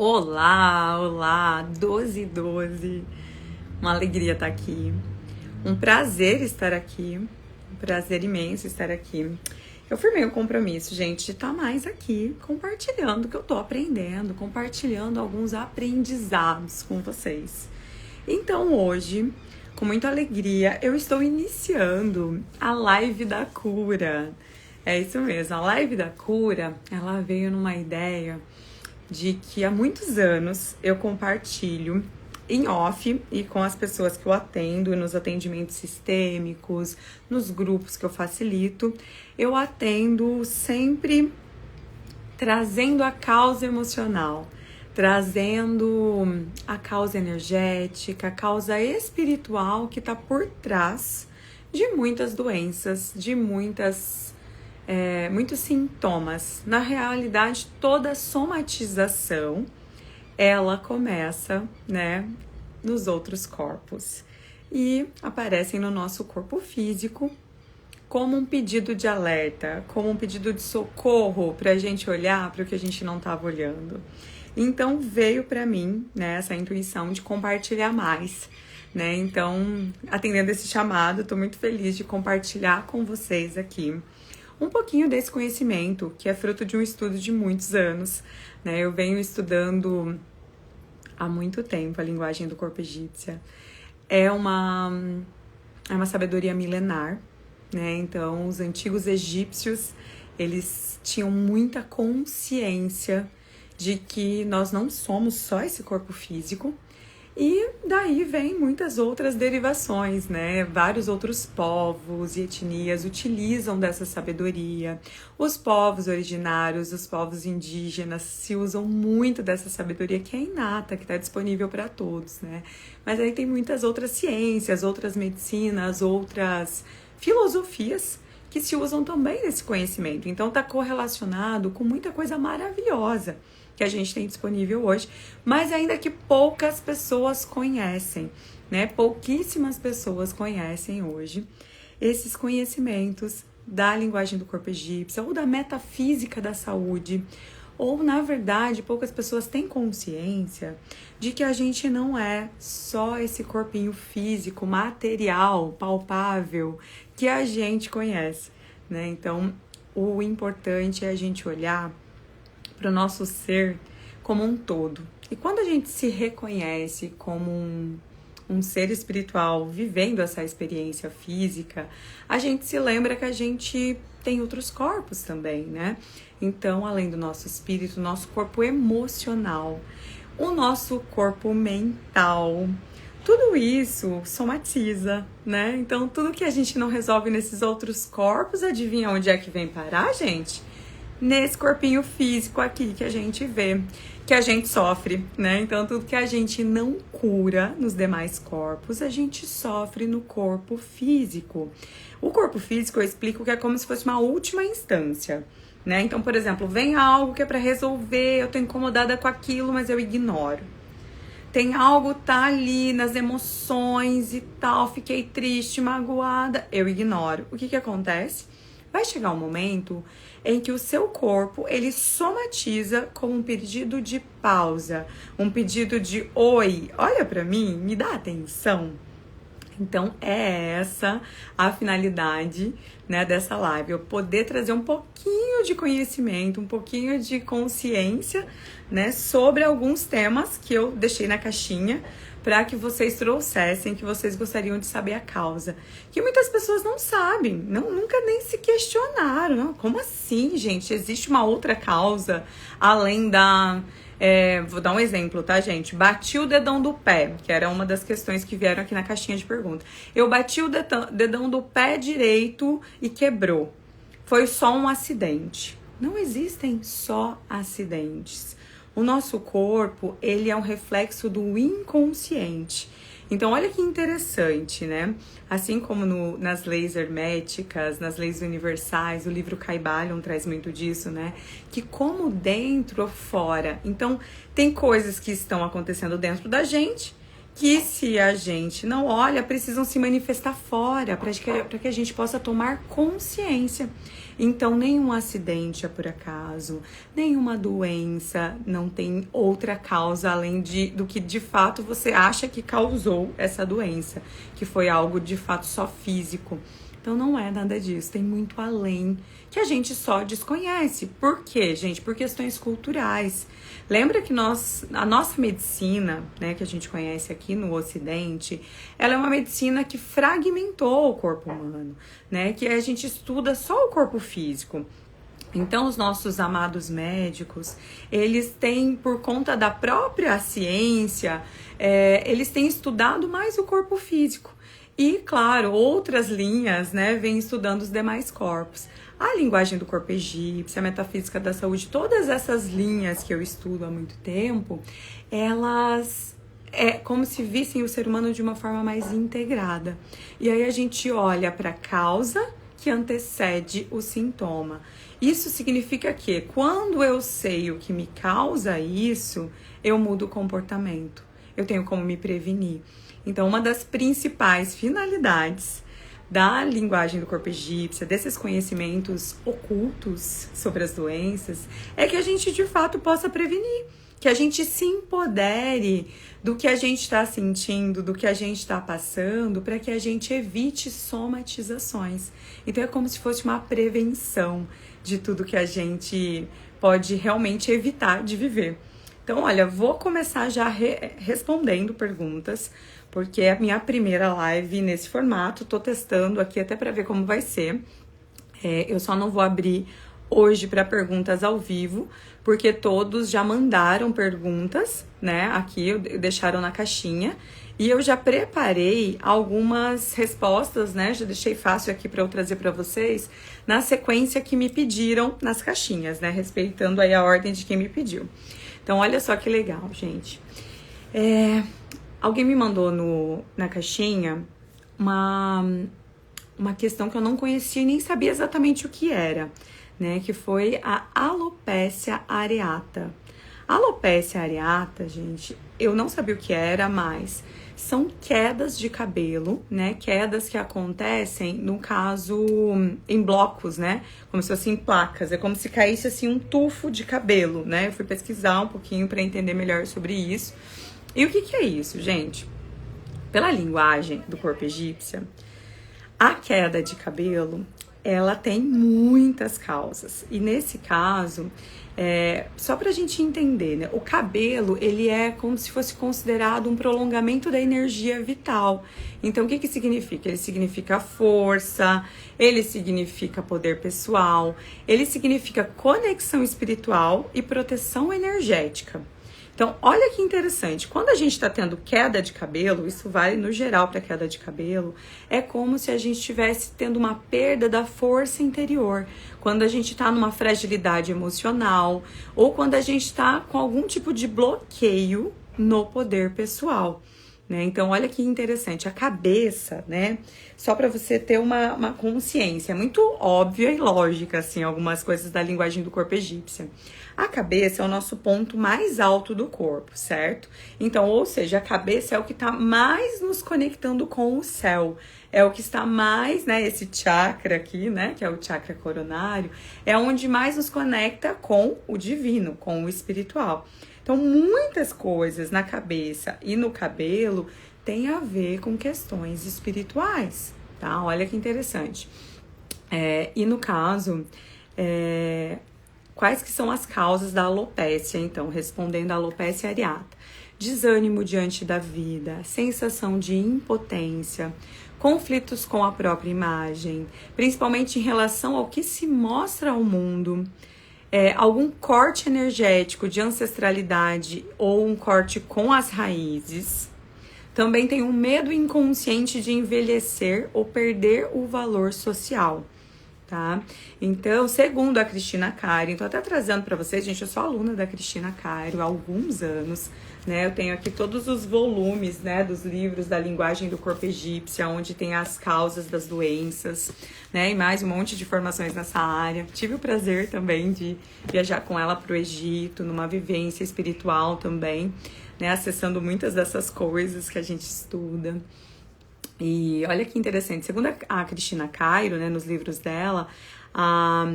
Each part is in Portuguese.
Olá, olá, 12 uma alegria estar aqui, um prazer estar aqui, um prazer imenso estar aqui. Eu firmei o compromisso, gente, de estar mais aqui compartilhando o que eu tô aprendendo, compartilhando alguns aprendizados com vocês. Então hoje, com muita alegria, eu estou iniciando a live da cura. É isso mesmo, a live da cura, ela veio numa ideia de que há muitos anos eu compartilho em off e com as pessoas que eu atendo, nos atendimentos sistêmicos, nos grupos que eu facilito, eu atendo sempre trazendo a causa emocional, trazendo a causa energética, a causa espiritual que está por trás de muitas doenças, de muitos sintomas. Na realidade, toda somatização, ela começa, nos outros corpos e aparecem no nosso corpo físico como um pedido de alerta, como um pedido de socorro para a gente olhar para o que a gente não estava olhando. Então veio para mim, essa intuição de compartilhar mais, Então, atendendo esse chamado, estou muito feliz de compartilhar com vocês aqui um pouquinho desse conhecimento, que é fruto de um estudo de muitos anos, Eu venho estudando há muito tempo a linguagem do corpo egípcia. É uma sabedoria milenar, Então, os antigos egípcios, eles tinham muita consciência de que nós não somos só esse corpo físico, e daí vem muitas outras derivações, Vários outros povos e etnias utilizam dessa sabedoria. Os povos originários, os povos indígenas se usam muito dessa sabedoria que é inata, que está disponível para todos, Mas aí tem muitas outras ciências, outras medicinas, outras filosofias que se usam também desse conhecimento. Então está correlacionado com muita coisa maravilhosa que a gente tem disponível hoje, mas ainda que poucas pessoas conhecem, Pouquíssimas pessoas conhecem hoje esses conhecimentos da linguagem do corpo egípcio ou da metafísica da saúde, ou, na verdade, poucas pessoas têm consciência de que a gente não é só esse corpinho físico, material, palpável, que a gente conhece, Então, o importante é a gente olhar para o nosso ser como um todo. E quando a gente se reconhece como um ser espiritual vivendo essa experiência física, a gente se lembra que a gente tem outros corpos também, Então, além do nosso espírito, nosso corpo emocional, o nosso corpo mental, tudo isso somatiza, Então, tudo que a gente não resolve nesses outros corpos, adivinha onde é que vem parar, gente? Nesse corpinho físico aqui que a gente vê, que a gente sofre, Então, tudo que a gente não cura nos demais corpos, a gente sofre no corpo físico. O corpo físico, eu explico que é como se fosse uma última instância, Então, por exemplo, vem algo que é para resolver, eu tô incomodada com aquilo, mas eu ignoro. Tem algo tá ali nas emoções e tal, fiquei triste, magoada, eu ignoro. O que acontece? Vai chegar um momento em que o seu corpo, ele somatiza como um pedido de pausa, um pedido de oi, olha pra mim, me dá atenção. Então, é essa a finalidade, dessa live, eu poder trazer um pouquinho de conhecimento, um pouquinho de consciência, sobre alguns temas que eu deixei na caixinha, para que vocês trouxessem, que vocês gostariam de saber a causa. Que muitas pessoas não sabem, nunca nem se questionaram. Não? Como assim, gente? Existe uma outra causa além da... vou dar um exemplo, tá, gente? Bati o dedão do pé, que era uma das questões que vieram aqui na caixinha de perguntas. Eu bati o dedão do pé direito e quebrou. Foi só um acidente. Não existem só acidentes. O nosso corpo, ele é um reflexo do inconsciente. Então, olha que interessante, Assim como nas leis herméticas, nas leis universais, o livro Kybalion traz muito disso, Que como dentro ou fora. Então, tem coisas que estão acontecendo dentro da gente que se a gente não olha, precisam se manifestar fora, para que a gente possa tomar consciência. Então, nenhum acidente é por acaso, nenhuma doença não tem outra causa além do que de fato você acha que causou essa doença, que foi algo de fato só físico. Então não é nada disso, tem muito além que a gente só desconhece. Por quê, gente? Por questões culturais. Lembra que a nossa medicina, né, que a gente conhece aqui no Ocidente, ela é uma medicina que fragmentou o corpo humano, né? Que a gente estuda só o corpo físico. Então, os nossos amados médicos, eles têm, por conta da própria ciência, eles têm estudado mais o corpo físico. E, claro, outras linhas, né, vêm estudando os demais corpos. A linguagem do corpo egípcia, a metafísica da saúde, todas essas linhas que eu estudo há muito tempo, elas é como se vissem o ser humano de uma forma mais integrada. E aí a gente olha para a causa que antecede o sintoma. Isso significa que quando eu sei o que me causa isso, eu mudo o comportamento. Eu tenho como me prevenir. Então, uma das principais finalidades da linguagem do corpo egípcia, desses conhecimentos ocultos sobre as doenças, é que a gente de fato possa prevenir, que a gente se empodere do que a gente está sentindo, do que a gente está passando, para que a gente evite somatizações. Então, é como se fosse uma prevenção de tudo que a gente pode realmente evitar de viver. Então, olha, vou começar já respondendo perguntas, porque é a minha primeira live nesse formato, tô testando aqui até para ver como vai ser. Eu só não vou abrir hoje para perguntas ao vivo, porque todos já mandaram perguntas, né, aqui, deixaram na caixinha, e eu já preparei algumas respostas, né, já deixei fácil aqui para eu trazer para vocês, na sequência que me pediram nas caixinhas, né, respeitando aí a ordem de quem me pediu. Então, olha só que legal, gente. Alguém me mandou na caixinha uma questão que eu não conhecia e nem sabia exatamente o que era, né? Que foi a alopecia areata. A alopecia areata, gente, eu não sabia o que era, mas são quedas de cabelo, né? Quedas que acontecem, no caso, em blocos, né? Como se fossem placas. É como se caísse, assim, um tufo de cabelo, né? Eu fui pesquisar um pouquinho para entender melhor sobre isso. E o que é isso, gente? Pela linguagem do corpo egípcia, a queda de cabelo, ela tem muitas causas. E nesse caso, só pra gente entender, né? O cabelo, ele é como se fosse considerado um prolongamento da energia vital. Então, o que significa? Ele significa força, ele significa poder pessoal, ele significa conexão espiritual e proteção energética. Então, olha que interessante, quando a gente está tendo queda de cabelo, isso vale no geral para queda de cabelo, é como se a gente estivesse tendo uma perda da força interior, quando a gente está numa fragilidade emocional, ou quando a gente está com algum tipo de bloqueio no poder pessoal, né? Então, olha que interessante, a cabeça, né? Só para você ter uma consciência, é muito óbvia e lógica, assim, algumas coisas da linguagem do corpo egípcia. A cabeça é o nosso ponto mais alto do corpo, certo? Então, ou seja, a cabeça é o que está mais nos conectando com o céu. É o que está mais, né, esse chakra aqui, né, que é o chakra coronário, é onde mais nos conecta com o divino, com o espiritual. Então, muitas coisas na cabeça e no cabelo tem a ver com questões espirituais, tá? Olha que interessante. E no caso, quais que são as causas da alopécia, então, respondendo à alopécia areata? Desânimo diante da vida, sensação de impotência, conflitos com a própria imagem, principalmente em relação ao que se mostra ao mundo, algum corte energético de ancestralidade ou um corte com as raízes. Também tem um medo inconsciente de envelhecer ou perder o valor social. tá? Então, segundo a Cristina Cairo, tô até trazendo para vocês, gente, eu sou aluna da Cristina Cairo há alguns anos, né? Eu tenho aqui todos os volumes, né, dos livros da linguagem do corpo egípcia, onde tem as causas das doenças, né, e mais um monte de informações nessa área. Tive o prazer também de viajar com ela para o Egito, numa vivência espiritual também, né, acessando muitas dessas coisas que a gente estuda. E olha que interessante, segundo a Cristina Cairo, né, nos livros dela, a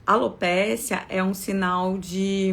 alopécia é um sinal de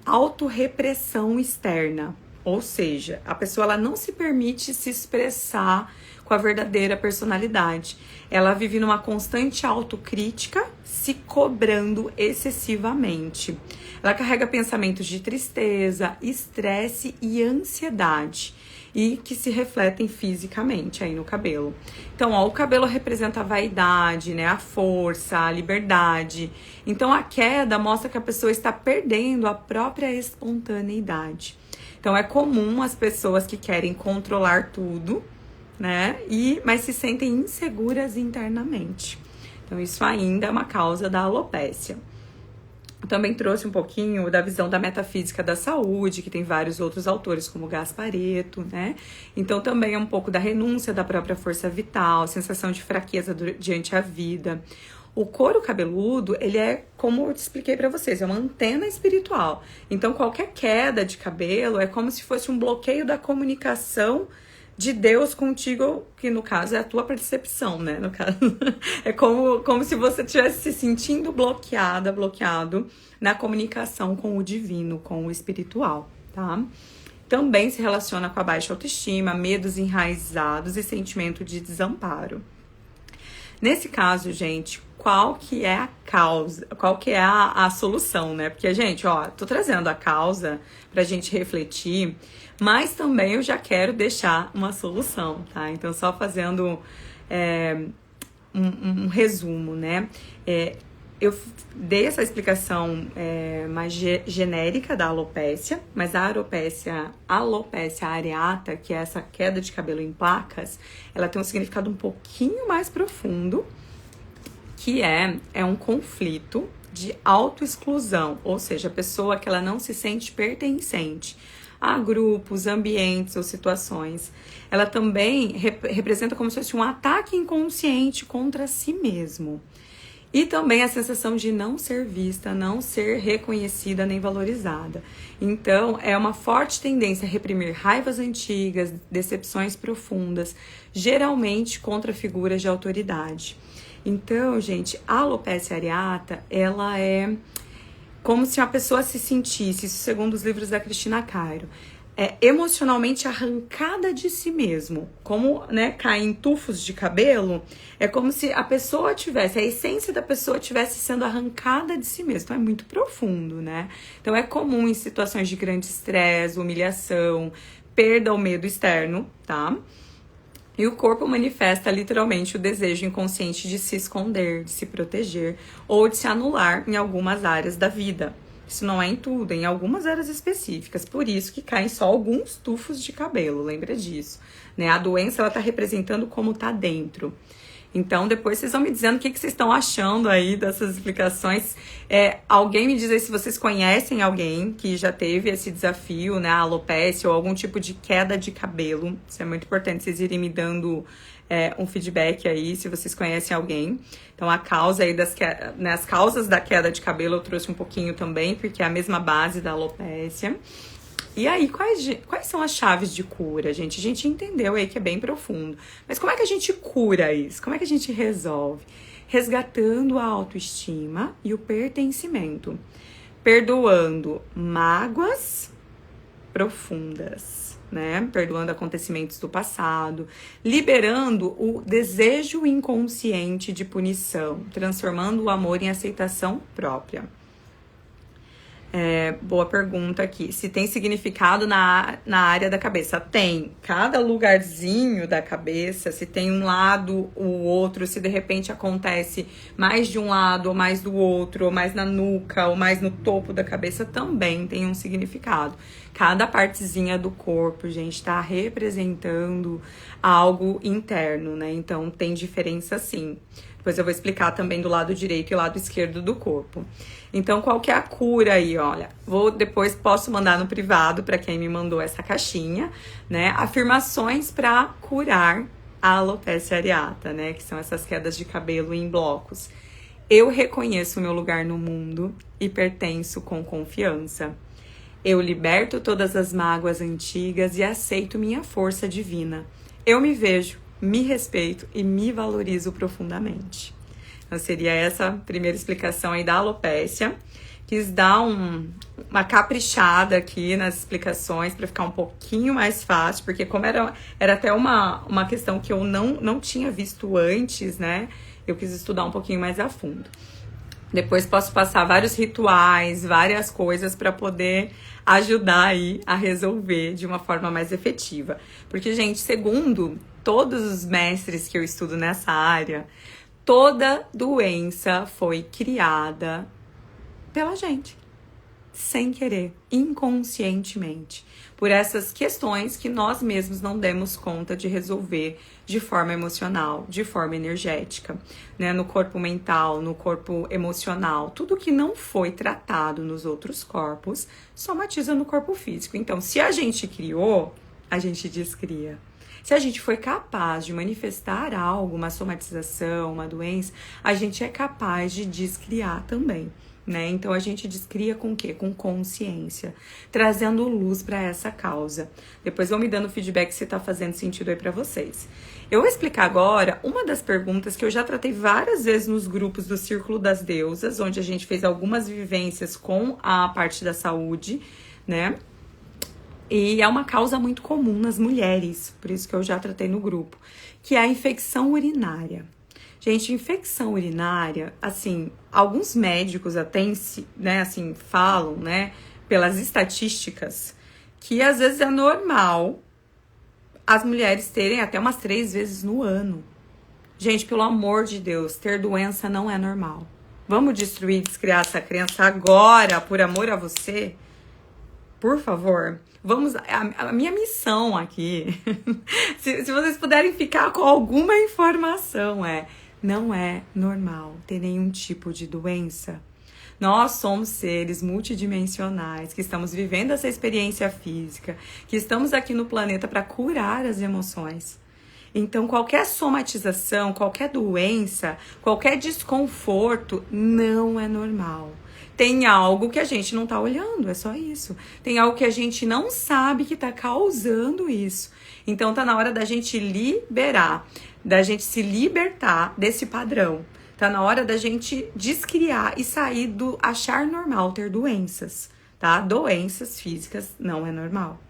autorrepressão externa, ou seja, a pessoa ela não se permite se expressar com a verdadeira personalidade. Ela vive numa constante autocrítica, se cobrando excessivamente. Ela carrega pensamentos de tristeza, estresse e ansiedade, e que se refletem fisicamente aí no cabelo. Então, ó, o cabelo representa a vaidade, né, a força, a liberdade. Então, a queda mostra que a pessoa está perdendo a própria espontaneidade. Então, é comum as pessoas que querem controlar tudo, né, mas se sentem inseguras internamente. Então, isso ainda é uma causa da alopécia. Também trouxe um pouquinho da visão da metafísica da saúde, que tem vários outros autores, como Gasparetto, né? Então, também é um pouco da renúncia da própria força vital, sensação de fraqueza diante a vida. O couro cabeludo, ele é, como eu expliquei para vocês, é uma antena espiritual. Então, qualquer queda de cabelo é como se fosse um bloqueio da comunicação de Deus contigo, que no caso é a tua percepção, né? No caso, é como se você estivesse se sentindo bloqueado na comunicação com o divino, com o espiritual, tá? Também se relaciona com a baixa autoestima, medos enraizados e sentimento de desamparo. Nesse caso, gente, qual que é a causa, qual que é a solução, né? Porque, gente, ó, tô trazendo a causa pra gente refletir, mas também eu já quero deixar uma solução, tá? Então, só fazendo um resumo, né? Eu dei essa explicação mais genérica da alopécia, mas a alopécia areata, que é essa queda de cabelo em placas, ela tem um significado um pouquinho mais profundo, que é um conflito de autoexclusão, ou seja, a pessoa que ela não se sente pertencente a grupos, ambientes ou situações. Ela também representa como se fosse um ataque inconsciente contra si mesmo. E também a sensação de não ser vista, não ser reconhecida nem valorizada. Então, é uma forte tendência a reprimir raivas antigas, decepções profundas, geralmente contra figuras de autoridade. Então, gente, a alopécia areata, ela é como se uma pessoa se sentisse, isso segundo os livros da Cristina Cairo, emocionalmente arrancada de si mesmo. Como, né, cair em tufos de cabelo, é como se a pessoa tivesse, a essência da pessoa tivesse sendo arrancada de si mesmo. Então é muito profundo, né? Então é comum em situações de grande estresse, humilhação, perda ou medo externo, tá? E o corpo manifesta literalmente o desejo inconsciente de se esconder, de se proteger ou de se anular em algumas áreas da vida. Isso não é em tudo, é em algumas áreas específicas. Por isso que caem só alguns tufos de cabelo, lembra disso, né? A doença, ela tá representando como tá dentro. Então, depois vocês vão me dizendo o que vocês estão achando aí dessas explicações. Alguém me diz aí se vocês conhecem alguém que já teve esse desafio, né? A alopécia ou algum tipo de queda de cabelo. Isso é muito importante, vocês irem me dando um feedback aí, se vocês conhecem alguém. Então, a causa aí as causas da queda de cabelo eu trouxe um pouquinho também, porque é a mesma base da alopécia. E aí, quais são as chaves de cura, gente? A gente entendeu aí que é bem profundo. Mas como é que a gente cura isso? Como é que a gente resolve? Resgatando a autoestima e o pertencimento. Perdoando mágoas profundas, né? Perdoando acontecimentos do passado. Liberando o desejo inconsciente de punição. Transformando o amor em aceitação própria. Boa pergunta aqui. Se tem significado na área da cabeça? Tem. Cada lugarzinho da cabeça, se tem um lado ou outro, se de repente acontece mais de um lado ou mais do outro, ou mais na nuca, ou mais no topo da cabeça, também tem um significado. Cada partezinha do corpo, gente, tá representando algo interno, né? Então, tem diferença sim. Depois eu vou explicar também do lado direito e lado esquerdo do corpo. Então, qual que é a cura aí? Olha, posso mandar no privado para quem me mandou essa caixinha, né? Afirmações para curar a alopecia areata, né? Que são essas quedas de cabelo em blocos. Eu reconheço o meu lugar no mundo e pertenço com confiança. Eu liberto todas as mágoas antigas e aceito minha força divina. Eu me vejo, me respeito e me valorizo profundamente. Então, seria essa primeira explicação aí da alopecia. Quis dar uma caprichada aqui nas explicações para ficar um pouquinho mais fácil, porque como era até uma questão que eu não tinha visto antes, né? Eu quis estudar um pouquinho mais a fundo. Depois posso passar vários rituais, várias coisas para poder ajudar aí a resolver de uma forma mais efetiva. Porque, gente, segundo todos os mestres que eu estudo nessa área, toda doença foi criada pela gente, sem querer, inconscientemente, por essas questões que nós mesmos não demos conta de resolver de forma emocional, de forma energética, né? No corpo mental, no corpo emocional, tudo que não foi tratado nos outros corpos somatiza no corpo físico. Então, se a gente criou, a gente descria. Se a gente foi capaz de manifestar algo, uma somatização, uma doença, a gente é capaz de descriar também, né? Então a gente descria com o quê? Com consciência, trazendo luz para essa causa. Depois vão me dando feedback se tá fazendo sentido aí para vocês. Eu vou explicar agora uma das perguntas que eu já tratei várias vezes nos grupos do Círculo das Deusas, onde a gente fez algumas vivências com a parte da saúde, né? E é uma causa muito comum nas mulheres, por isso que eu já tratei no grupo, que é a infecção urinária. Gente, infecção urinária, assim, alguns médicos até, né, assim, falam, né, pelas estatísticas, que às vezes é normal as mulheres terem até umas 3 vezes no ano. Gente, pelo amor de Deus, ter doença não é normal. Vamos destruir e descriar essa crença agora, por amor a você? Por favor. Vamos, a minha missão aqui, se vocês puderem ficar com alguma informação, não é normal ter nenhum tipo de doença. Nós somos seres multidimensionais, que estamos vivendo essa experiência física, que estamos aqui no planeta para curar as emoções. Então, qualquer somatização, qualquer doença, qualquer desconforto não é normal. Tem algo que a gente não tá olhando, é só isso. Tem algo que a gente não sabe que tá causando isso. Então tá na hora da gente liberar, da gente se libertar desse padrão. Tá na hora da gente descriar e sair do achar normal ter doenças, tá? Doenças físicas não é normal.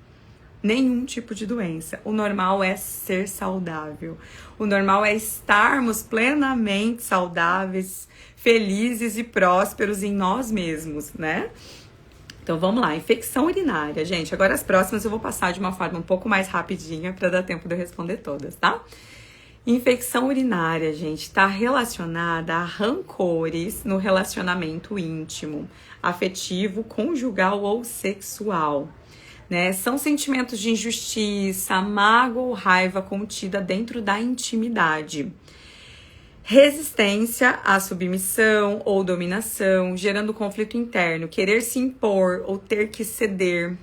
Nenhum tipo de doença. O normal é ser saudável. O normal é estarmos plenamente saudáveis, felizes e prósperos em nós mesmos, né? Então vamos lá, infecção urinária, gente. Agora as próximas eu vou passar de uma forma um pouco mais rapidinha para dar tempo de eu responder todas, tá? Infecção urinária, gente, está relacionada a rancores no relacionamento íntimo, afetivo, conjugal ou sexual. Né? São sentimentos de injustiça, mágoa ou raiva contida dentro da intimidade. Resistência à submissão ou dominação, gerando conflito interno, querer se impor ou ter que ceder.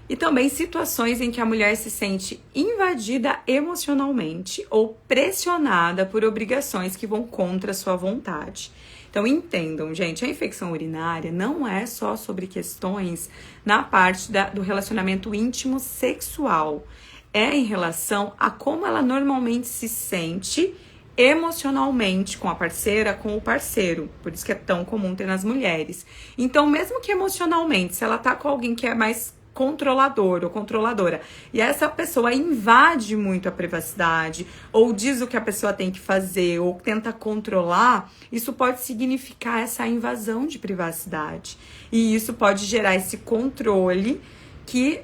E também situações em que a mulher se sente invadida emocionalmente ou pressionada por obrigações que vão contra a sua vontade. Então entendam, gente, a infecção urinária não é só sobre questões na parte do relacionamento íntimo sexual. É em relação a como ela normalmente se sente emocionalmente com a parceira, com o parceiro. Por isso que é tão comum ter nas mulheres. Então, mesmo que emocionalmente, se ela tá com alguém que é mais controlador ou controladora, e essa pessoa invade muito a privacidade, ou diz o que a pessoa tem que fazer, ou tenta controlar, isso pode significar essa invasão de privacidade. E isso pode gerar esse controle que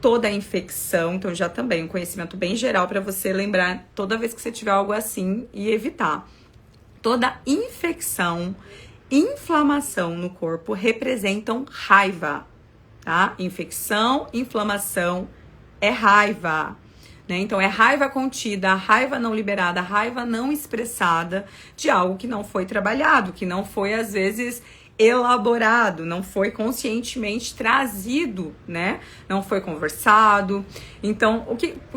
toda infecção, então já também um conhecimento bem geral para você lembrar toda vez que você tiver algo assim e evitar. Toda infecção, inflamação no corpo representam raiva. Tá? Infecção, inflamação é raiva. né? Então é raiva contida, raiva não liberada, raiva não expressada de algo que não foi trabalhado, que não foi às vezes elaborado, não foi conscientemente trazido, né? Não foi conversado. Então,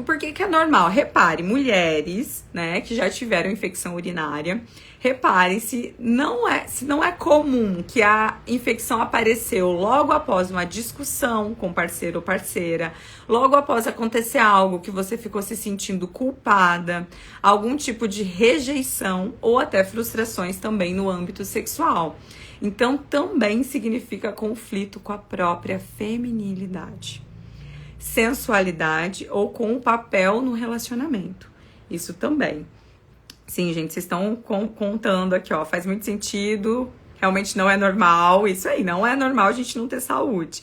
por que é normal? Repare, mulheres, né, que já tiveram infecção urinária, reparem se não é comum que a infecção apareceu logo após uma discussão com parceiro ou parceira, logo após acontecer algo que você ficou se sentindo culpada, algum tipo de rejeição ou até frustrações também no âmbito sexual. Então, também significa conflito com a própria feminilidade, sensualidade ou com o papel no relacionamento. Isso também. Sim, gente, vocês estão contando aqui, ó, faz muito sentido, realmente não é normal, isso aí, não é normal a gente não ter saúde.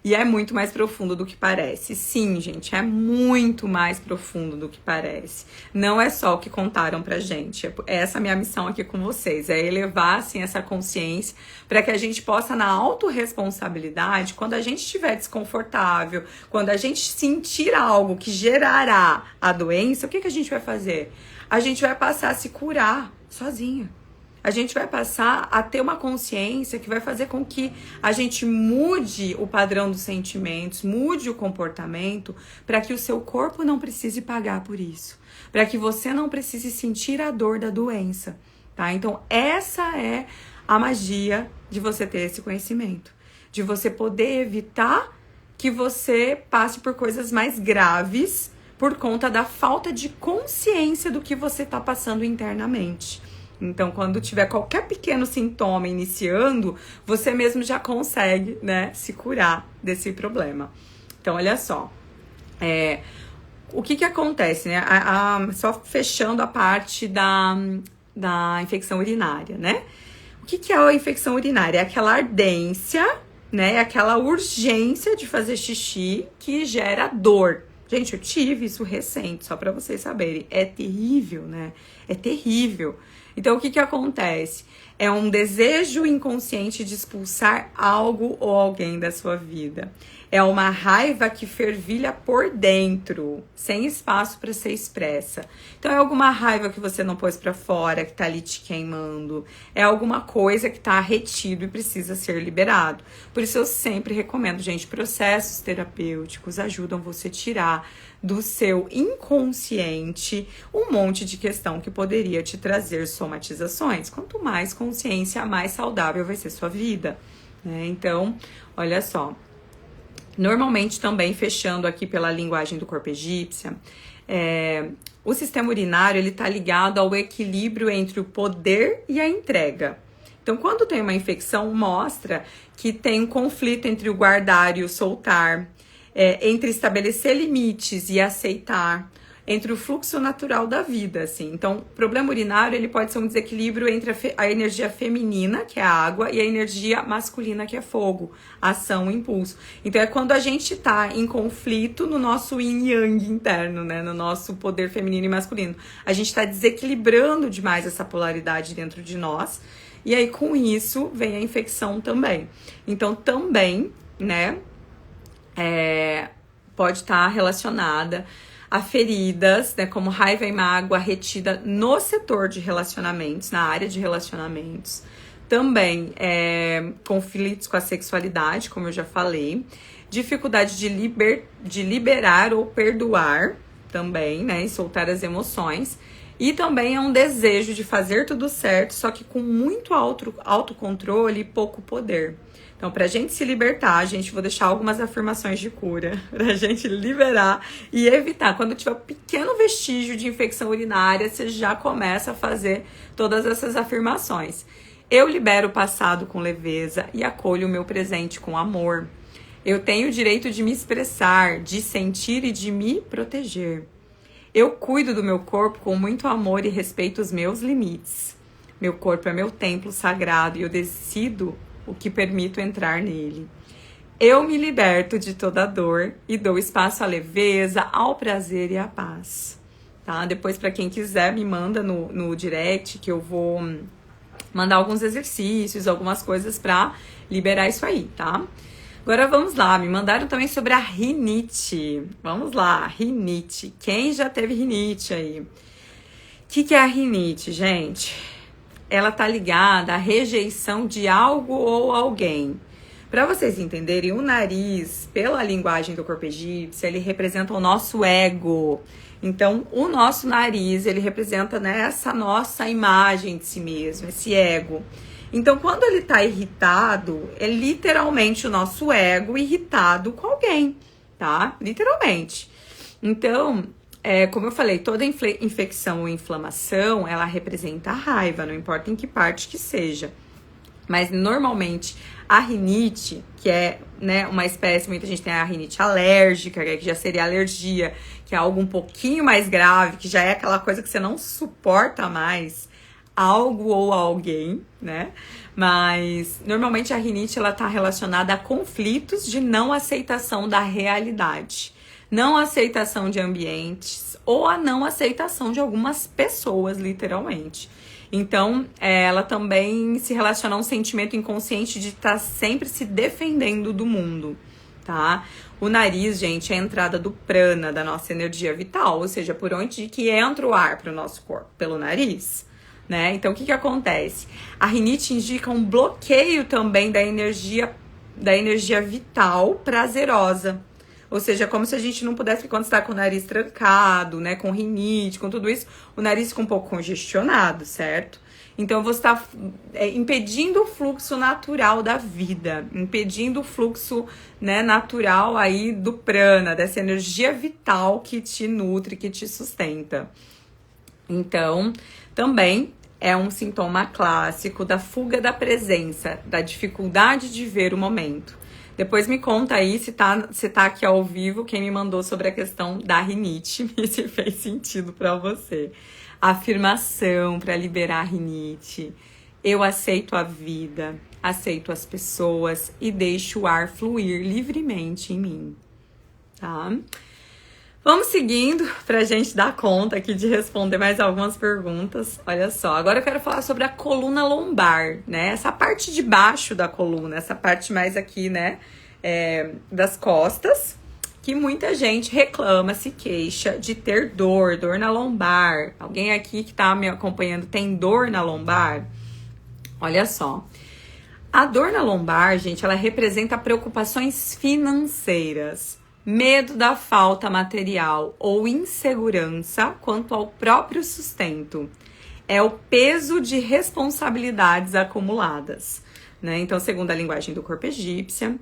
E é muito mais profundo do que parece. Sim, gente, é muito mais profundo do que parece. Não é só o que contaram pra gente. Essa é a minha missão aqui com vocês. É elevar, assim, essa consciência para que a gente possa, na autorresponsabilidade, quando a gente estiver desconfortável, quando a gente sentir algo que gerará a doença, o que a gente vai fazer? A gente vai passar a se curar sozinha. A gente vai passar a ter uma consciência que vai fazer com que a gente mude o padrão dos sentimentos, mude o comportamento, para que o seu corpo não precise pagar por isso, para que você não precise sentir a dor da doença, tá? Então, essa é a magia de você ter esse conhecimento, de você poder evitar que você passe por coisas mais graves por conta da falta de consciência do que você está passando internamente. Então, quando tiver qualquer pequeno sintoma iniciando, você mesmo já consegue, né, se curar desse problema. Então, olha só. O que acontece, né? Só fechando a parte da infecção urinária, né? O que é a infecção urinária? É aquela ardência, né? É aquela urgência de fazer xixi que gera dor. Gente, eu tive isso recente, só pra vocês saberem. É terrível, né? É terrível. Então, o que acontece? É um desejo inconsciente de expulsar algo ou alguém da sua vida. É uma raiva que fervilha por dentro, sem espaço para ser expressa. Então, é alguma raiva que você não pôs para fora, que tá ali te queimando. É alguma coisa que tá retido e precisa ser liberado. Por isso, eu sempre recomendo, gente, processos terapêuticos ajudam você a tirar do seu inconsciente um monte de questão que poderia te trazer somatizações. Quanto mais consciência, mais saudável vai ser sua vida, né? Então, olha só. Normalmente também, fechando aqui pela linguagem do corpo egípcia, o sistema urinário ele tá ligado ao equilíbrio entre o poder e a entrega. Então, quando tem uma infecção, mostra que tem um conflito entre o guardar e o soltar, entre estabelecer limites e aceitar, entre o fluxo natural da vida, assim. Então, o problema urinário, ele pode ser um desequilíbrio entre a energia feminina, que é a água, e a energia masculina, que é fogo, ação, impulso. Então, é quando a gente tá em conflito no nosso yin-yang interno, né? No nosso poder feminino e masculino. A gente tá desequilibrando demais essa polaridade dentro de nós. E aí, com isso, vem a infecção também. Então, também, né? Pode estar relacionada a feridas, né, como raiva e mágoa retida no setor de relacionamentos, na área de relacionamentos. Também conflitos com a sexualidade, como eu já falei. Dificuldade de liberar ou perdoar também, né, e soltar as emoções. E também é um desejo de fazer tudo certo, só que com muito autocontrole e pouco poder. Então, pra gente se libertar, gente, vou deixar algumas afirmações de cura, pra gente liberar e evitar. Quando tiver um pequeno vestígio de infecção urinária, você já começa a fazer todas essas afirmações. Eu libero o passado com leveza e acolho o meu presente com amor. Eu tenho o direito de me expressar, de sentir e de me proteger. Eu cuido do meu corpo com muito amor e respeito os meus limites. Meu corpo é meu templo sagrado e eu decido o que permito entrar nele. Eu me liberto de toda dor e dou espaço à leveza, ao prazer e à paz. Tá? Depois, para quem quiser, me manda no direct que eu vou mandar alguns exercícios, algumas coisas para liberar isso aí, tá? Agora vamos lá, me mandaram também sobre a rinite. Vamos lá, rinite. Quem já teve rinite aí? O que é a rinite, gente? Ela tá ligada à rejeição de algo ou alguém. Para vocês entenderem, o nariz, pela linguagem do corpo egípcio, ele representa o nosso ego. Então, o nosso nariz, ele representa, né, essa nossa imagem de si mesmo, esse ego. Então, quando ele tá irritado, é literalmente o nosso ego irritado com alguém, tá? Literalmente. Então, como eu falei, toda infecção ou inflamação, ela representa a raiva, não importa em que parte que seja. Mas, normalmente, a rinite, que é, né, uma espécie, muita gente tem a rinite alérgica, que já seria alergia, que é algo um pouquinho mais grave, que já é aquela coisa que você não suporta mais, algo ou alguém, né? Mas, normalmente, a rinite, ela tá relacionada a conflitos de não aceitação da realidade, não aceitação de ambientes ou a não aceitação de algumas pessoas, literalmente. Então, ela também se relaciona a um sentimento inconsciente de estar sempre se defendendo do mundo, tá? O nariz, gente, é a entrada do prana, da nossa energia vital, ou seja, por onde que entra o ar para o nosso corpo? Pelo nariz, né? Então, o que acontece? A rinite indica um bloqueio também da energia vital prazerosa. Ou seja, como se a gente não pudesse, quando está com o nariz trancado, né, com rinite, com tudo isso, o nariz fica um pouco congestionado, certo? Então, você está impedindo o fluxo natural da vida, impedindo o fluxo, né, natural aí do prana, dessa energia vital que te nutre, que te sustenta. Então, também é um sintoma clássico da fuga da presença, da dificuldade de ver o momento. Depois me conta aí se tá aqui ao vivo, quem me mandou sobre a questão da rinite e se fez sentido para você. Afirmação para liberar a rinite. Eu aceito a vida, aceito as pessoas e deixo o ar fluir livremente em mim, tá? Vamos seguindo pra gente dar conta aqui de responder mais algumas perguntas. Olha só, agora eu quero falar sobre a coluna lombar, né? Essa parte de baixo da coluna, essa parte mais aqui, né, das costas, que muita gente reclama, se queixa de ter dor na lombar. Alguém aqui que tá me acompanhando tem dor na lombar? Olha só. A dor na lombar, gente, ela representa preocupações financeiras, medo da falta material ou insegurança quanto ao próprio sustento. É o peso de responsabilidades acumuladas, né? Então, segundo a linguagem do corpo egípcia,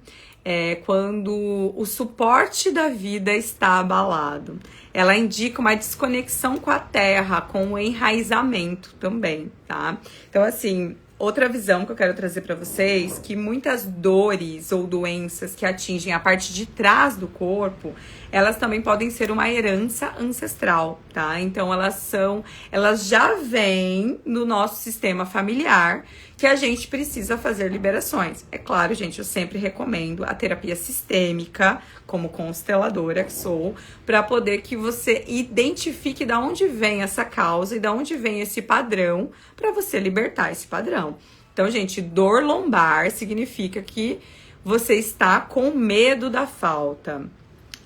é quando o suporte da vida está abalado. Ela indica uma desconexão com a terra, com o enraizamento também, tá? Então, assim, outra visão que eu quero trazer para vocês, que muitas dores ou doenças que atingem a parte de trás do corpo, elas também podem ser uma herança ancestral, tá? Então elas já vêm no nosso sistema familiar, que a gente precisa fazer liberações. É claro, gente, eu sempre recomendo a terapia sistêmica, como consteladora que sou, para poder que você identifique de onde vem essa causa e de onde vem esse padrão, para você libertar esse padrão. Então, gente, dor lombar significa que você está com medo da falta,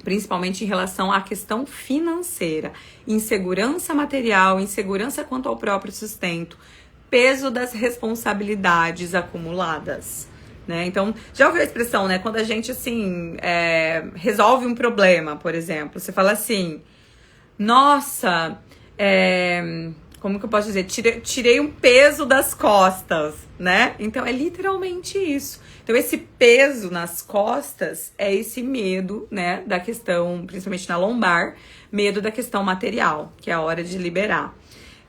principalmente em relação à questão financeira, insegurança material, insegurança quanto ao próprio sustento, peso das responsabilidades acumuladas, né? Então, já ouviu a expressão, né? Quando a gente, assim, resolve um problema, por exemplo, você fala assim, nossa, como que eu posso dizer? Tirei um peso das costas, né? Então, é literalmente isso. Então, esse peso nas costas é esse medo, né? Da questão, principalmente na lombar, medo da questão material, que é a hora de liberar.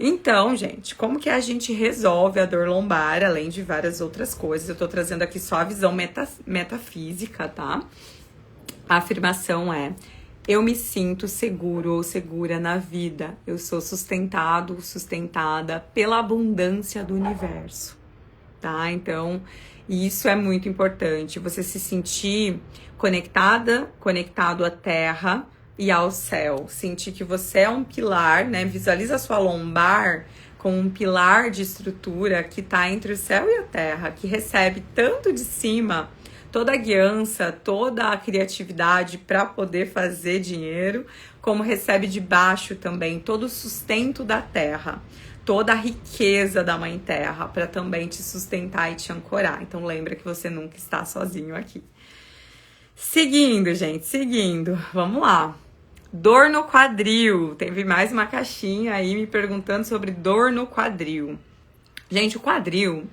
Então, gente, como que a gente resolve a dor lombar, além de várias outras coisas? Eu tô trazendo aqui só a visão metafísica, tá? A afirmação é: eu me sinto seguro ou segura na vida. Eu sou sustentado, sustentada pela abundância do universo, tá? Então, isso é muito importante. Você se sentir conectado à terra e ao céu. Sentir que você é um pilar, né? Visualiza a sua lombar como um pilar de estrutura que tá entre o céu e a terra, que recebe tanto de cima toda a guiança, toda a criatividade para poder fazer dinheiro, como recebe de baixo também todo o sustento da terra, toda a riqueza da Mãe Terra para também te sustentar e te ancorar. Então lembra que você nunca está sozinho aqui. Seguindo, gente, seguindo. Vamos lá. Dor no quadril. Teve mais uma caixinha aí me perguntando sobre dor no quadril. Gente, o quadril,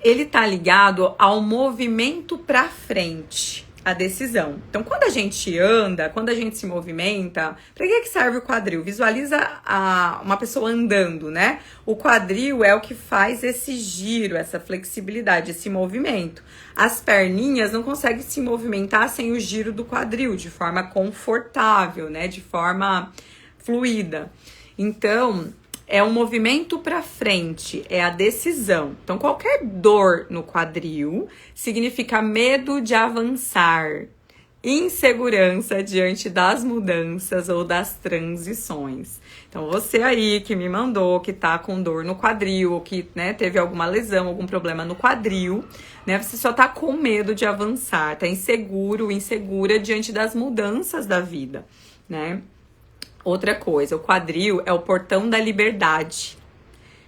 ele tá ligado ao movimento pra frente, a decisão. Então, quando a gente anda, quando a gente se movimenta, pra que serve o quadril? Visualiza uma pessoa andando, né? O quadril é o que faz esse giro, essa flexibilidade, esse movimento. As perninhas não conseguem se movimentar sem o giro do quadril, de forma confortável, né? De forma fluida. Então, é um movimento para frente, é a decisão. Então, qualquer dor no quadril significa medo de avançar, insegurança diante das mudanças ou das transições. Então, você aí que me mandou, que tá com dor no quadril, ou que, né, teve alguma lesão, algum problema no quadril, né, você só tá com medo de avançar, tá inseguro, insegura diante das mudanças da vida, né? Outra coisa, o quadril é o portão da liberdade.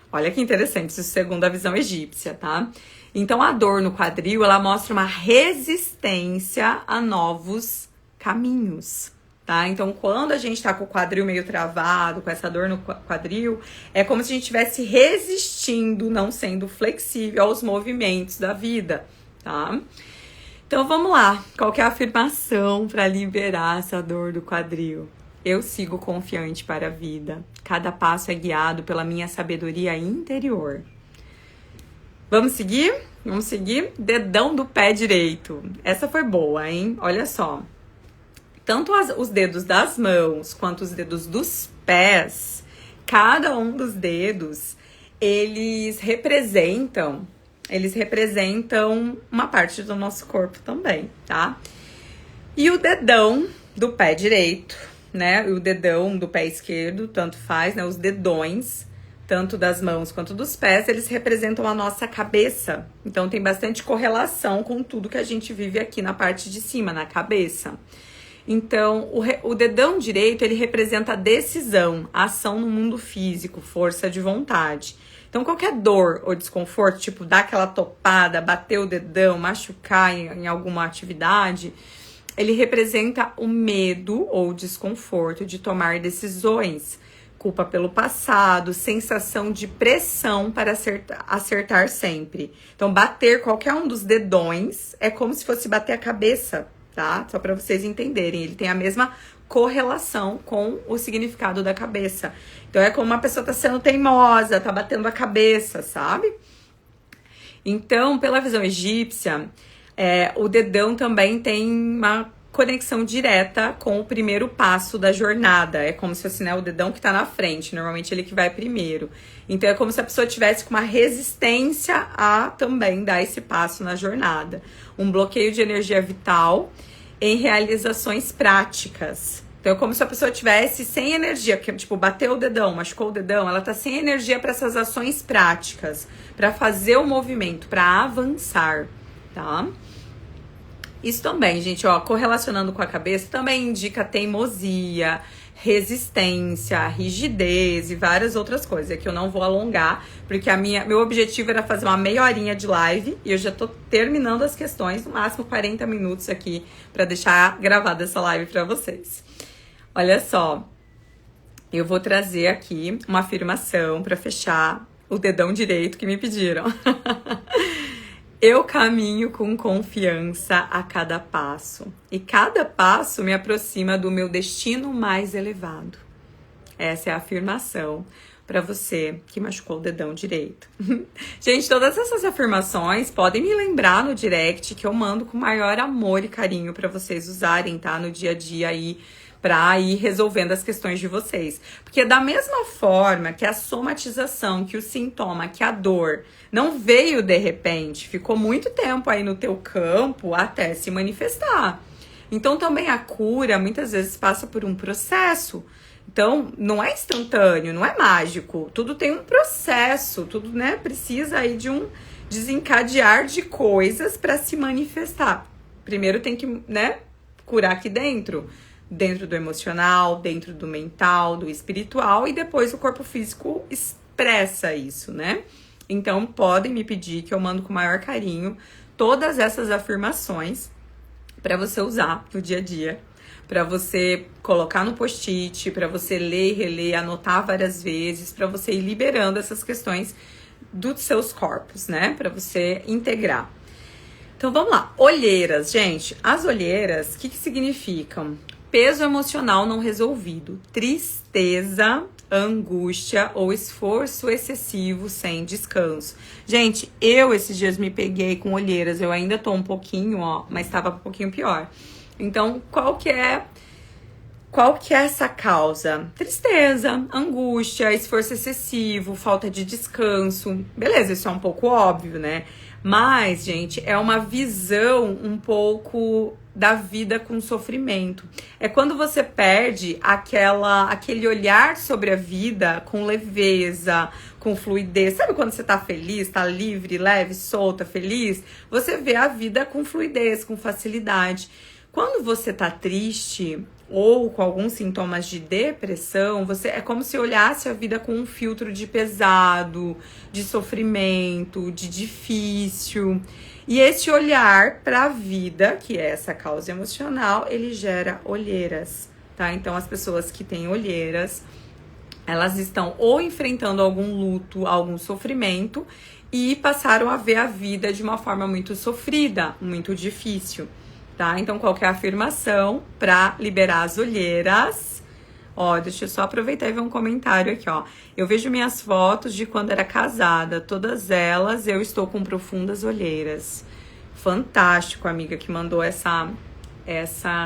Olha que interessante, isso segundo a visão egípcia, tá? Então, a dor no quadril, ela mostra uma resistência a novos caminhos, tá? Então, quando a gente tá com o quadril meio travado, com essa dor no quadril, é como se a gente estivesse resistindo, não sendo flexível aos movimentos da vida, tá? Então, vamos lá. Qual que é a afirmação para liberar essa dor do quadril? Eu sigo confiante para a vida. Cada passo é guiado pela minha sabedoria interior. Vamos seguir? Vamos seguir? Dedão do pé direito. Essa foi boa, hein? Olha só. Tanto os dedos das mãos quanto os dedos dos pés, cada um dos dedos, eles representam uma parte do nosso corpo também, tá? E o dedão do pé direito, né, o dedão do pé esquerdo, tanto faz, né, os dedões, tanto das mãos quanto dos pés, eles representam a nossa cabeça. Então, tem bastante correlação com tudo que a gente vive aqui na parte de cima, na cabeça. Então, o dedão direito, ele representa a decisão, a ação no mundo físico, força de vontade. Então, qualquer dor ou desconforto, tipo, dar aquela topada, bater o dedão, machucar em alguma atividade, ele representa o medo ou desconforto de tomar decisões, culpa pelo passado, sensação de pressão para acertar sempre. Então, bater qualquer um dos dedões é como se fosse bater a cabeça, tá? Só para vocês entenderem, ele tem a mesma correlação com o significado da cabeça. Então, é como uma pessoa tá sendo teimosa, tá batendo a cabeça, sabe? Então, pela visão egípcia, o dedão também tem uma conexão direta com o primeiro passo da jornada. É como se fosse, né, o dedão que tá na frente. Normalmente ele que vai primeiro. Então é como se a pessoa tivesse com uma resistência a também dar esse passo na jornada. Um bloqueio de energia vital em realizações práticas. Então é como se a pessoa tivesse sem energia, porque, tipo, bateu o dedão, machucou o dedão, ela tá sem energia para essas ações práticas, para fazer o movimento, para avançar, tá? Isso também, gente, ó, correlacionando com a cabeça, também indica teimosia, resistência, rigidez e várias outras coisas que eu não vou alongar, porque meu objetivo era fazer uma meia horinha de live e eu já tô terminando as questões, no máximo 40 minutos aqui para deixar gravada essa live para vocês. Olha só, eu vou trazer aqui uma afirmação para fechar o dedão direito que me pediram. Eu caminho com confiança a cada passo, e cada passo me aproxima do meu destino mais elevado. Essa é a afirmação para você que machucou o dedão direito. Gente, todas essas afirmações podem me lembrar no direct, que eu mando com maior amor e carinho para vocês usarem, tá? No dia a dia aí, para ir resolvendo as questões de vocês. Porque da mesma forma que a somatização, que o sintoma, que a dor não veio de repente, ficou muito tempo aí no teu campo até se manifestar. Então também a cura muitas vezes passa por um processo. Então não é instantâneo, não é mágico. Tudo tem um processo, tudo, né, precisa aí de desencadear de coisas para se manifestar. Primeiro tem que, né, curar aqui dentro do emocional, dentro do mental, do espiritual, e depois o corpo físico expressa isso, né? Então podem me pedir que eu mando com o maior carinho todas essas afirmações para você usar no dia a dia, para você colocar no post-it, para você ler e reler, anotar várias vezes, para você ir liberando essas questões dos seus corpos, né? Para você integrar. Então vamos lá, olheiras, gente. As olheiras, o que significam? Peso emocional não resolvido, tristeza, angústia ou esforço excessivo sem descanso. Gente, eu esses dias me peguei com olheiras, eu ainda tô um pouquinho, ó, mas tava um pouquinho pior. Então, qual que é essa causa? Tristeza, angústia, esforço excessivo, falta de descanso. Beleza, isso é um pouco óbvio, né? Mas, gente, é uma visão um pouco da vida com sofrimento. É quando você perde aquele olhar sobre a vida com leveza, com fluidez. Sabe quando você tá feliz, tá livre, leve, solta, feliz? Você vê a vida com fluidez, com facilidade. Quando você tá triste ou com alguns sintomas de depressão, é como se olhasse a vida com um filtro de pesado, de sofrimento, de difícil. E esse olhar para a vida, que é essa causa emocional, ele gera olheiras, tá? Então, as pessoas que têm olheiras, elas estão ou enfrentando algum luto, algum sofrimento e passaram a ver a vida de uma forma muito sofrida, muito difícil. Tá? Então, qual que é a afirmação para liberar as olheiras? Ó, deixa eu só aproveitar e ver um comentário aqui, ó. Eu vejo minhas fotos de quando era casada, todas elas eu estou com profundas olheiras. Fantástico, amiga, que mandou essa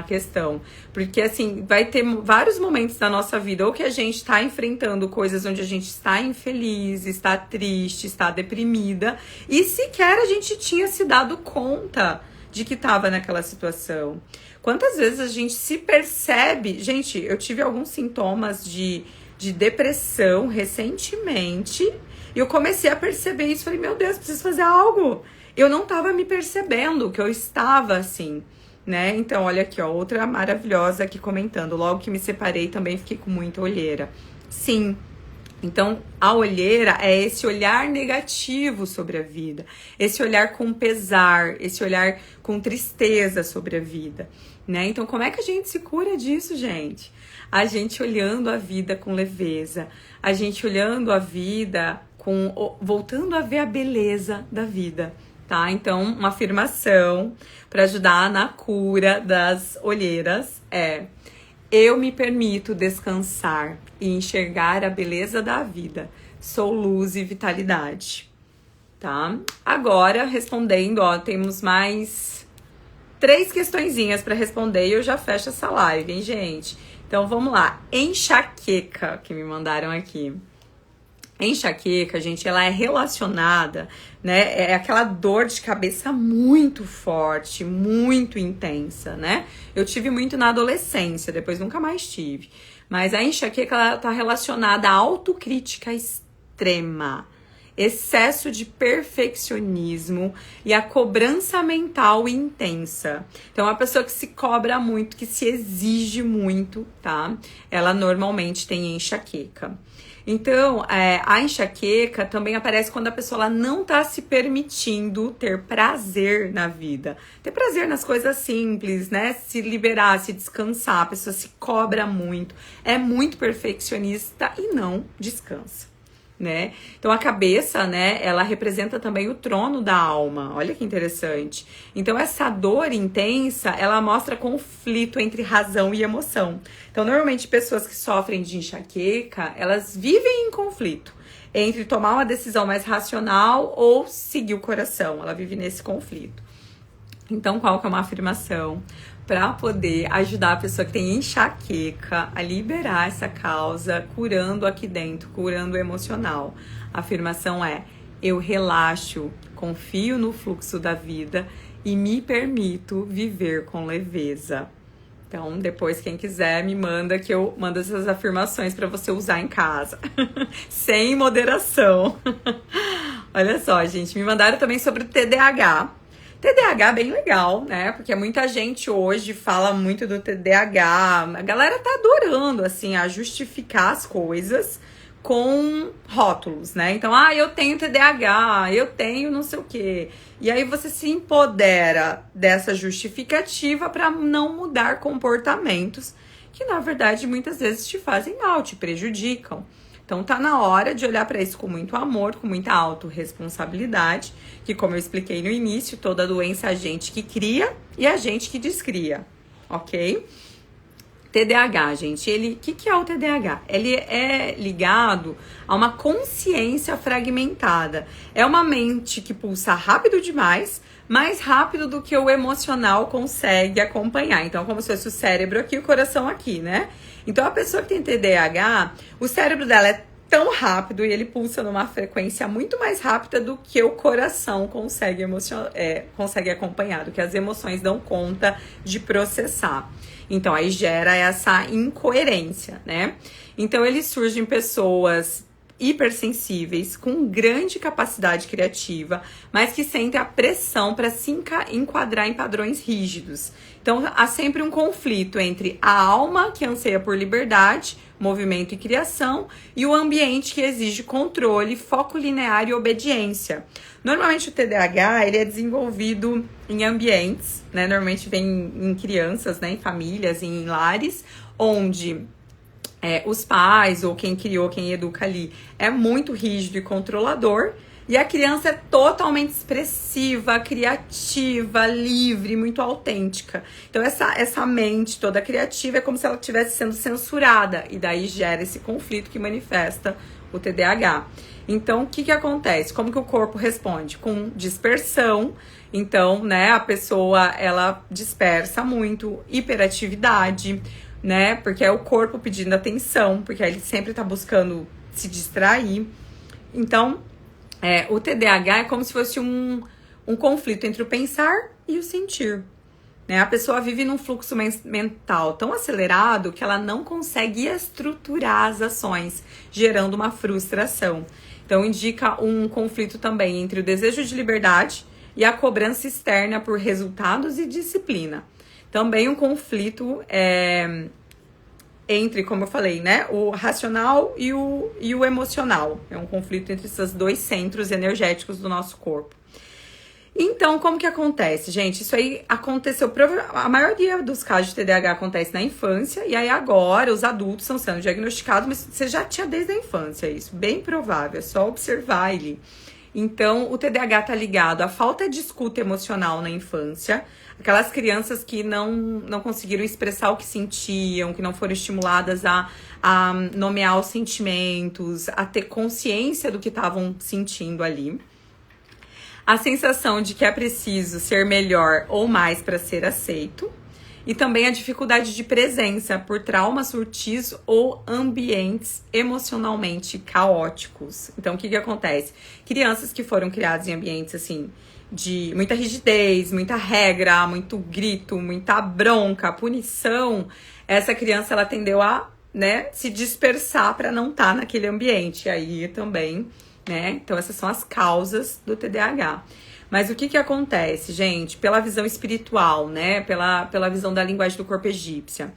questão. Porque, assim, vai ter vários momentos da nossa vida, ou que a gente está enfrentando coisas onde a gente está infeliz, está triste, está deprimida, e sequer a gente tinha se dado conta de que estava naquela situação. Quantas vezes a gente se percebe... Gente, eu tive alguns sintomas de depressão recentemente e eu comecei a perceber isso. Falei, meu Deus, preciso fazer algo. Eu não estava me percebendo que eu estava assim, né? Então, olha aqui, ó, outra maravilhosa aqui comentando. Logo que me separei, também fiquei com muita olheira. Sim. Então, a olheira é esse olhar negativo sobre a vida, esse olhar com pesar, esse olhar com tristeza sobre a vida, né? Então, como é que a gente se cura disso, gente? A gente olhando a vida com leveza, a gente olhando a vida voltando a ver a beleza da vida, tá? Então, uma afirmação para ajudar na cura das olheiras é: eu me permito descansar e enxergar a beleza da vida. Sou luz e vitalidade, tá? Agora, respondendo, ó, temos mais 3 questõezinhas para responder e eu já fecho essa live, hein, gente? Então, vamos lá. Enxaqueca, que me mandaram aqui. Enxaqueca, gente, ela é relacionada, né? É aquela dor de cabeça muito forte, muito intensa, né? Eu tive muito na adolescência, depois nunca mais tive. Mas a enxaqueca, ela tá relacionada à autocrítica extrema, excesso de perfeccionismo e a cobrança mental intensa. Então, uma pessoa que se cobra muito, que se exige muito, tá? Ela normalmente tem enxaqueca. Então, a enxaqueca também aparece quando a pessoa ela não tá se permitindo ter prazer na vida. Ter prazer nas coisas simples, né? Se liberar, se descansar. A pessoa se cobra muito, é muito perfeccionista e não descansa, né? Então, a cabeça, né, ela representa também o trono da alma. Olha que interessante. Então, essa dor intensa, ela mostra conflito entre razão e emoção. Então, normalmente, pessoas que sofrem de enxaqueca, elas vivem em conflito entre tomar uma decisão mais racional ou seguir o coração. Ela vive nesse conflito. Então, qual que é uma afirmação para poder ajudar a pessoa que tem enxaqueca a liberar essa causa, curando aqui dentro, curando o emocional? A afirmação é: eu relaxo, confio no fluxo da vida e me permito viver com leveza. Então, depois, quem quiser, me manda que eu mando essas afirmações para você usar em casa. Sem moderação. Olha só, gente, me mandaram também sobre o TDAH. TDAH é bem legal, né? Porque muita gente hoje fala muito do TDAH. A galera tá adorando, assim, a justificar as coisas com rótulos, né? Então, eu tenho TDAH, eu tenho não sei o quê. E aí você se empodera dessa justificativa para não mudar comportamentos que, na verdade, muitas vezes te fazem mal, te prejudicam. Então tá na hora de olhar para isso com muito amor, com muita autorresponsabilidade, que como eu expliquei no início, toda doença é a gente que cria e a gente que descria, ok? TDAH, gente, o que é o TDAH? Ele é ligado a uma consciência fragmentada. É uma mente que pulsa rápido demais, mais rápido do que o emocional consegue acompanhar. Então, como se fosse o cérebro aqui e o coração aqui, né? Então, a pessoa que tem TDAH, o cérebro dela é tão rápido e ele pulsa numa frequência muito mais rápida do que o coração consegue acompanhar, do que as emoções dão conta de processar. Então, aí gera essa incoerência, né? Então, ele surge em pessoas hipersensíveis, com grande capacidade criativa, mas que sentem a pressão para se enquadrar em padrões rígidos. Então, há sempre um conflito entre a alma, que anseia por liberdade, movimento e criação, e o ambiente que exige controle, foco linear e obediência. Normalmente o TDAH ele é desenvolvido em ambientes, né? Normalmente vem em crianças, né? Em famílias, em lares, onde os pais ou quem criou, quem educa ali, é muito rígido e controlador. E a criança é totalmente expressiva, criativa, livre, muito autêntica. Então, essa mente toda criativa é como se ela estivesse sendo censurada. E daí gera esse conflito que manifesta o TDAH. Então, o que acontece? Como que o corpo responde? Com dispersão. Então, né, a pessoa, ela dispersa muito, hiperatividade, né? Porque é o corpo pedindo atenção, porque ele sempre tá buscando se distrair. Então, o TDAH é como se fosse um conflito entre o pensar e o sentir, né? A pessoa vive num fluxo mental tão acelerado que ela não consegue estruturar as ações, gerando uma frustração. Então, indica um conflito também entre o desejo de liberdade e a cobrança externa por resultados e disciplina. Também um conflito entre, como eu falei, né, o racional e o emocional. É um conflito entre esses dois centros energéticos do nosso corpo. Então, como que acontece, gente? Isso aí aconteceu, a maioria dos casos de TDAH acontece na infância, e aí agora os adultos estão sendo diagnosticados, mas você já tinha desde a infância isso, bem provável, é só observar ele. Então, o TDAH tá ligado à falta de escuta emocional na infância, aquelas crianças que não conseguiram expressar o que sentiam, que não foram estimuladas a nomear os sentimentos, a ter consciência do que estavam sentindo ali. A sensação de que é preciso ser melhor ou mais para ser aceito. E também a dificuldade de presença por traumas sutis ou ambientes emocionalmente caóticos. Então, o que acontece? Crianças que foram criadas em ambientes, assim, de muita rigidez, muita regra, muito grito, muita bronca, punição, essa criança, ela tendeu a, né, se dispersar para não estar naquele ambiente. E aí também, né, então essas são as causas do TDAH. Mas o que acontece, gente? Pela visão espiritual, né? Pela visão da linguagem do corpo egípcia.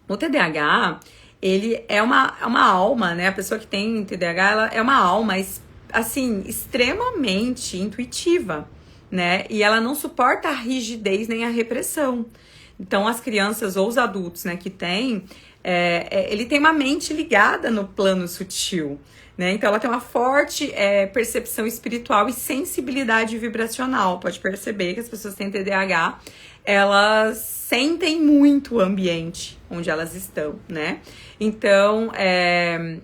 O TDAH, ele é uma alma, né? A pessoa que tem TDAH, ela é uma alma, assim, extremamente intuitiva, né? E ela não suporta a rigidez nem a repressão. Então, as crianças ou os adultos, né, que têm, ele tem uma mente ligada no plano sutil, né? Então, ela tem uma forte percepção espiritual e sensibilidade vibracional. Pode perceber que as pessoas que têm TDAH, elas sentem muito o ambiente onde elas estão, né? Então,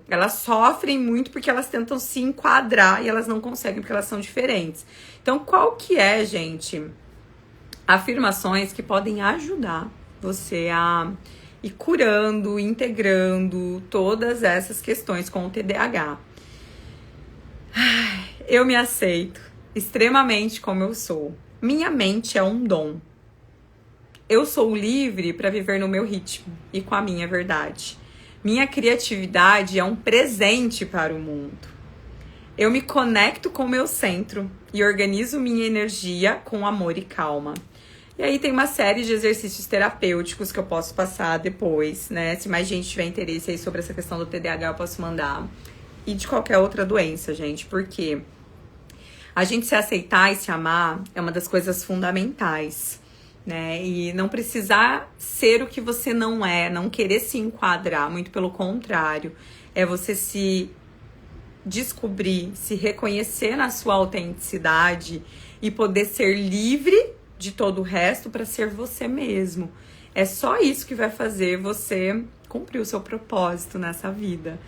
elas sofrem muito porque elas tentam se enquadrar e elas não conseguem porque elas são diferentes. Então, qual que é, gente, afirmações que podem ajudar você a ir curando, integrando todas essas questões com o TDAH. Eu me aceito extremamente como eu sou. Minha mente é um dom. Eu sou livre para viver no meu ritmo e com a minha verdade. Minha criatividade é um presente para o mundo. Eu me conecto com o meu centro e organizo minha energia com amor e calma. E aí tem uma série de exercícios terapêuticos que eu posso passar depois, né? Se mais gente tiver interesse aí sobre essa questão do TDAH, eu posso mandar. E de qualquer outra doença, gente, porque a gente se aceitar e se amar é uma das coisas fundamentais, né? E não precisar ser o que você não é, não querer se enquadrar, muito pelo contrário. É você se descobrir, se reconhecer na sua autenticidade e poder ser livre de todo o resto para ser você mesmo. É só isso que vai fazer você cumprir o seu propósito nessa vida.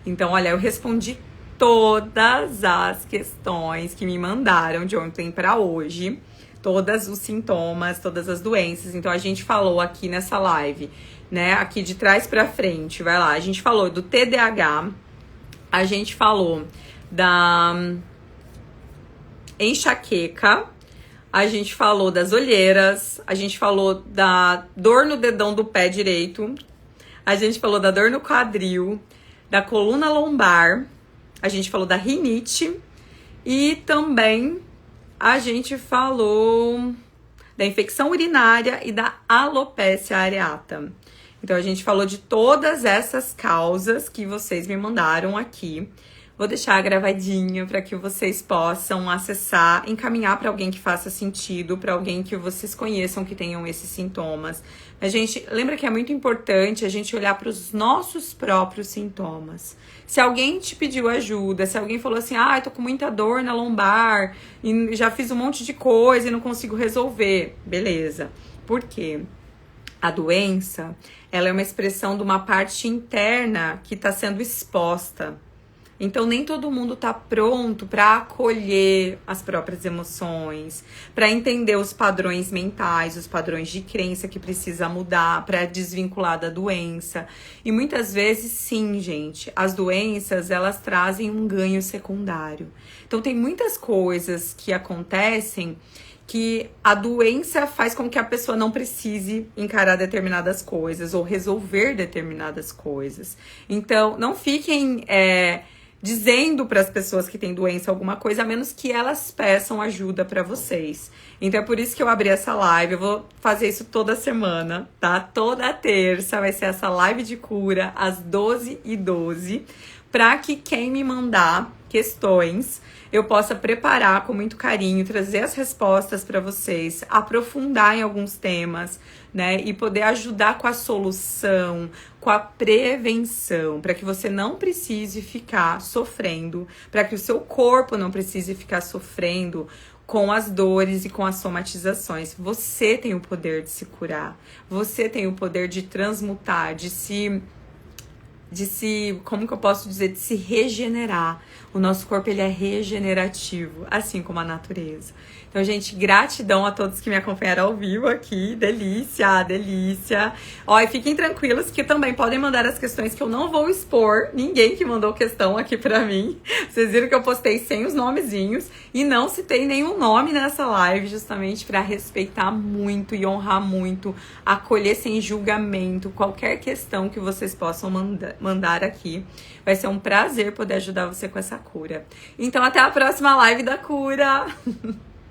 Então, olha, eu respondi todas as questões que me mandaram de ontem para hoje, todos os sintomas, todas as doenças. Então, a gente falou aqui nessa live, né, aqui de trás para frente, vai lá, a gente falou do TDAH, a gente falou da enxaqueca, a gente falou das olheiras, a gente falou da dor no dedão do pé direito, a gente falou da dor no quadril, da coluna lombar, a gente falou da rinite e também a gente falou da infecção urinária e da alopecia areata. Então, a gente falou de todas essas causas que vocês me mandaram aqui. Vou deixar gravadinho para que vocês possam acessar, encaminhar para alguém que faça sentido, para alguém que vocês conheçam que tenham esses sintomas. A gente lembra que é muito importante a gente olhar para os nossos próprios sintomas. Se alguém te pediu ajuda, se alguém falou assim, tô com muita dor na lombar e já fiz um monte de coisa e não consigo resolver, beleza? Por quê? A doença, ela é uma expressão de uma parte interna que está sendo exposta. Então, nem todo mundo tá pronto para acolher as próprias emoções, para entender os padrões mentais, os padrões de crença que precisa mudar, para desvincular da doença. E muitas vezes, sim, gente, as doenças, elas trazem um ganho secundário. Então, tem muitas coisas que acontecem que a doença faz com que a pessoa não precise encarar determinadas coisas ou resolver determinadas coisas. Então, não fiquem dizendo para as pessoas que têm doença alguma coisa, a menos que elas peçam ajuda para vocês. Então, é por isso que eu abri essa live. Eu vou fazer isso toda semana, tá? Toda terça vai ser essa live de cura, às 12h12, para que quem me mandar questões eu possa preparar com muito carinho, trazer as respostas para vocês, aprofundar em alguns temas, né? E poder ajudar com a solução, com a prevenção, para que você não precise ficar sofrendo, para que o seu corpo não precise ficar sofrendo com as dores e com as somatizações. Você tem o poder de se curar, você tem o poder de transmutar, de se, como que eu posso dizer, de se regenerar. O nosso corpo, ele é regenerativo, assim como a natureza. Então, gente, gratidão a todos que me acompanharam ao vivo aqui. Delícia, delícia. Ó, e fiquem tranquilos que também podem mandar as questões que eu não vou expor. Ninguém que mandou questão aqui pra mim. Vocês viram que eu postei sem os nomezinhos e não citei nenhum nome nessa live, justamente para respeitar muito e honrar muito, acolher sem julgamento qualquer questão que vocês possam mandar aqui. Vai ser um prazer poder ajudar você com essa cura. Então, até a próxima live da cura!